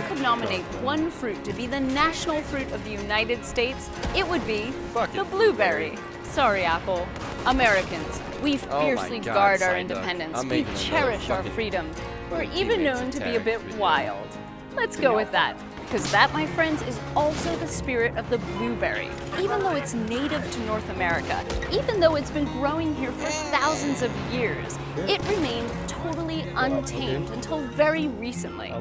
I could nominate one fruit to be the national fruit of the United States, it would be the blueberry. Sorry, Apple. Americans, we fiercely guard our independence. We cherish our freedom. We're even known to be a bit wild. Let's go with that. Because that, my friends, is also the spirit of the blueberry. Even though it's native to North America, even though it's been growing here for thousands of years, it remained totally untamed until very recently.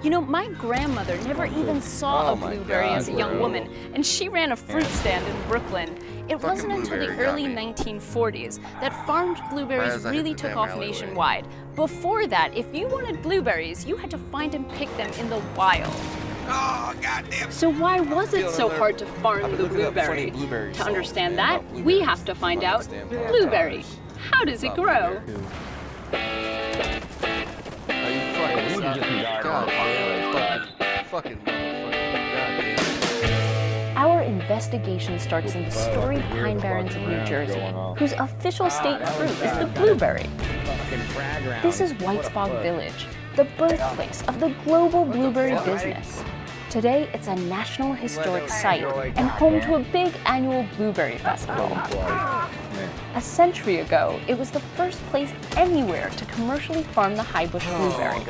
You know, my grandmother never even saw a blueberry as a young woman, and she ran a fruit stand in Brooklyn. It wasn't until the early 1940s that farmed blueberries really took off nationwide. Before that, if you wanted blueberries, you had to find and pick them in the wild. Oh, goddamn. So why was it so hard to farm the blueberry? To understand that, we have to find out blueberry. How does it grow? Our investigation starts in the storied Pine Barrens of New Jersey, whose official state fruit is the blueberry. This is Whitesbog Village, the birthplace of the global blueberry business. Today, it's a National Historic Site and home to a big annual blueberry festival. A century ago, it was the first place anywhere to commercially farm the highbush blueberry.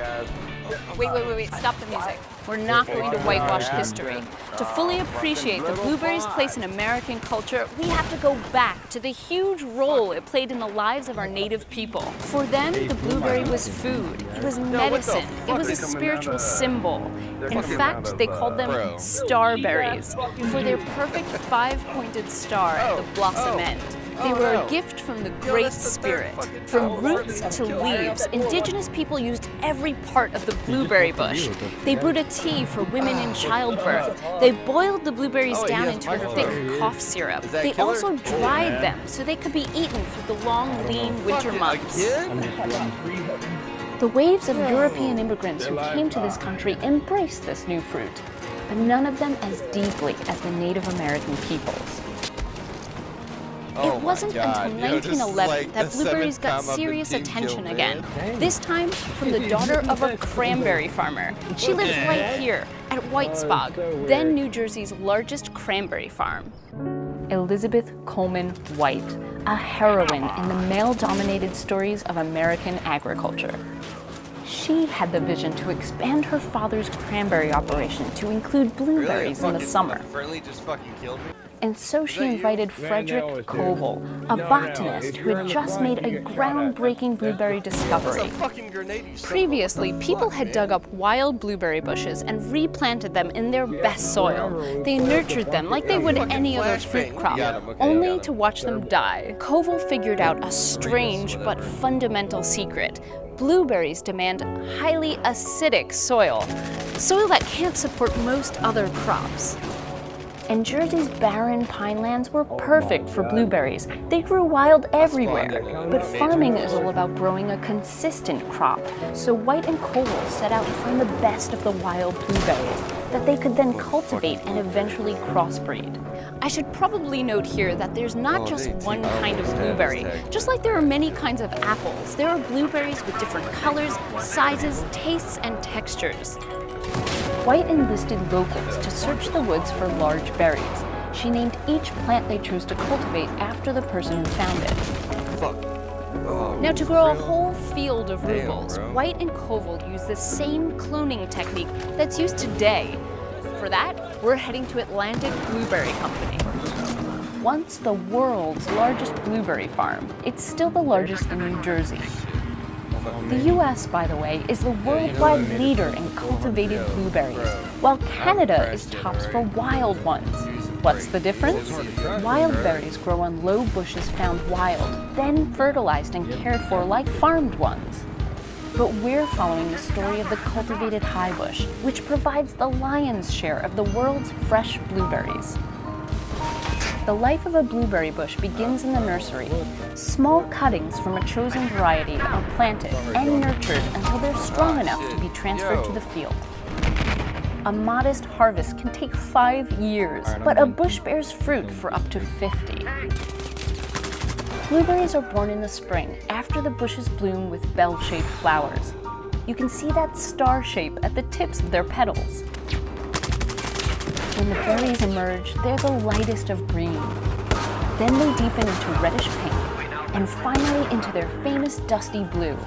Wait, stop the music. We're not going to whitewash history. To fully appreciate the blueberry's place in American culture, we have to go back to the huge role it played in the lives of our native people. For them, the blueberry was food, it was medicine, it was a spiritual symbol. In fact, they called them starberries for their perfect five-pointed star at the blossom end. They were a gift from the Great Spirit. From roots to leaves, indigenous people used every part of the blueberry bush. They brewed a tea for women in childbirth. They boiled the blueberries down into a thick cough syrup. They also dried them so they could be eaten through the long, lean winter months. The waves of European immigrants who came to this country embraced this new fruit, but none of them as deeply as the Native American peoples. It wasn't until 1911 that blueberries got serious attention again, this time from the daughter of a cranberry farmer. She lived right here at Whitesbog, then New Jersey's largest cranberry farm. Elizabeth Coleman White, a heroine in the male-dominated stories of American agriculture. She had the vision to expand her father's cranberry operation to include blueberries in the summer. And so she invited Frederick Koval, a botanist who had just made a groundbreaking blueberry discovery. Previously, people had dug up wild blueberry bushes and replanted them in their best soil. They nurtured them like they would any other fruit crop, only to watch them die. Koval figured out a strange but fundamental secret. Blueberries demand highly acidic soil that can't support most other crops. And Jersey's barren pinelands were perfect for blueberries. They grew wild everywhere. But farming is all about growing a consistent crop. So White and Koval set out to find the best of the wild blueberries that they could then cultivate and eventually crossbreed. I should probably note here that there's not just one kind of blueberry. Just like there are many kinds of apples, there are blueberries with different colors, sizes, tastes, and textures. White enlisted locals to search the woods for large berries. She named each plant they chose to cultivate after the person who found it. Now, to grow a whole field of rubles, White and Koval use the same cloning technique that's used today. For that, we're heading to Atlantic Blueberry Company. Once the world's largest blueberry farm, it's still the largest in New Jersey. The U.S., by the way, is the worldwide leader in cultivated blueberries, while Canada is tops for wild ones. What's the difference? Wild berries grow on low bushes found wild, then fertilized and cared for like farmed ones. But we're following the story of the cultivated high bush, which provides the lion's share of the world's fresh blueberries. The life of a blueberry bush begins in the nursery. Small cuttings from a chosen variety are planted and nurtured until they're strong enough to be transferred to the field. A modest harvest can take 5 years, but a bush bears fruit for up to 50. Blueberries are born in the spring after the bushes bloom with bell-shaped flowers. You can see that star shape at the tips of their petals. When the berries emerge, they're the lightest of green. Then they deepen into reddish pink, and finally into their famous dusty blue.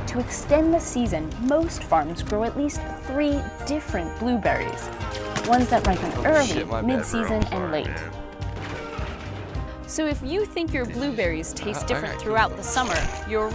To extend the season, most farms grow at least 3 different blueberries, ones that ripen early, mid-season, and late. So if you think your blueberries taste different throughout the summer, you're